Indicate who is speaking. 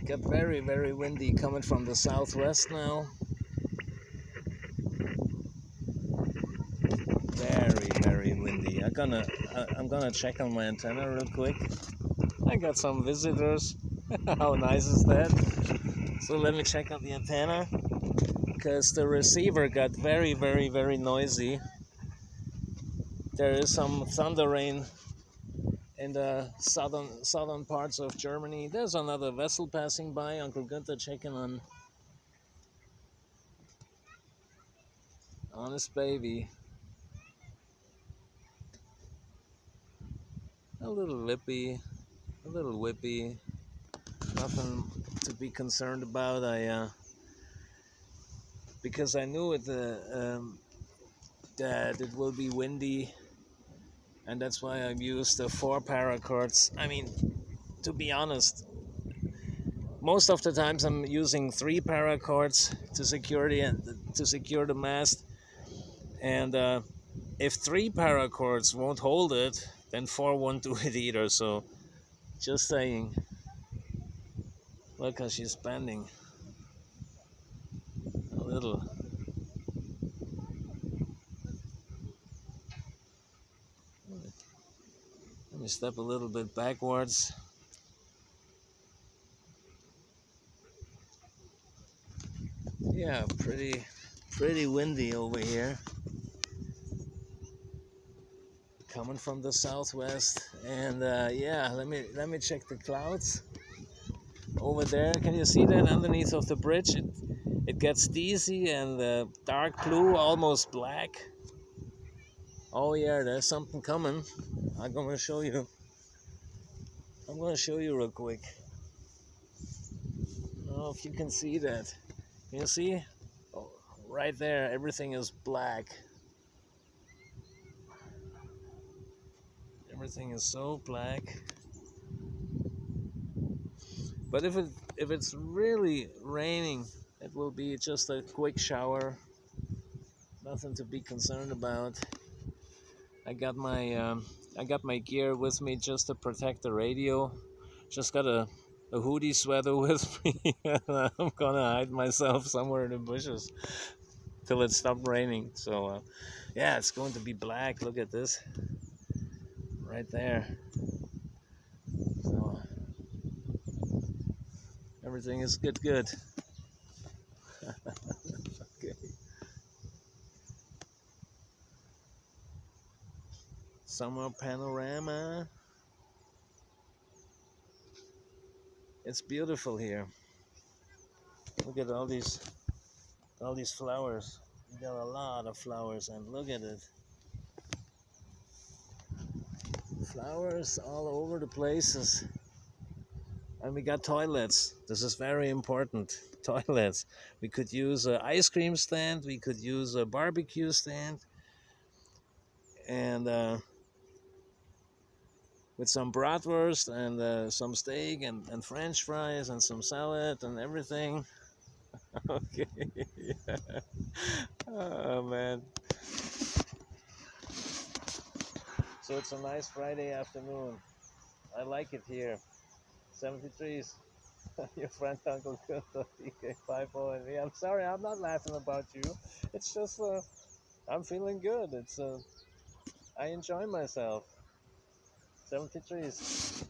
Speaker 1: got very, very windy coming from the southwest now. Very, very windy. I'm gonna check on my antenna real quick. I got some visitors. How nice is that? So let me check on the antenna, because the receiver got very, very, very noisy. There is some thunder rain in the southern parts of Germany. There's another vessel passing by. Uncle Günther checking on his baby. A little lippy, a little whippy. Nothing to be concerned about. Because I knew that it will be windy, and that's why I've used the 4 paracords. I mean, to be honest, most of the times I'm using 3 paracords to secure the mast, and if 3 paracords won't hold it, then 4 won't do it either. So, just saying. Look how she's bending a little. Let me step a little bit backwards. Yeah, pretty windy over here. Coming from the southwest, and yeah, let me check the clouds over there. Can you see that underneath of the bridge? It gets dizzy and dark blue, almost black. Oh yeah, there's something coming. I'm gonna show you. I'm gonna show you real quick. I don't know if you can see that. Can you see? Oh, right there, everything is black. Everything is so black. But if it's really raining, it will be just a quick shower. Nothing to be concerned about. I got my gear with me just to protect the radio. Just got a hoodie sweater with me. I'm gonna hide myself somewhere in the bushes till it stops raining. So yeah, it's going to be black. Look at this right there. So everything is good. Okay. Summer panorama. It's beautiful here. Look at all these flowers. We got a lot of flowers, and look at it. Flowers all over the places. And we got toilets. This is very important. Toilets. We could use an ice cream stand. We could use a barbecue stand. And with some bratwurst and some steak and French fries and some salad and everything. Okay. Yeah. Oh man. So it's a nice Friday afternoon. I like it here. 73s. Your friend Uncle Gunther, DK50, and me. I'm sorry, I'm not laughing about you. It's just I'm feeling good. I enjoy myself. 73s.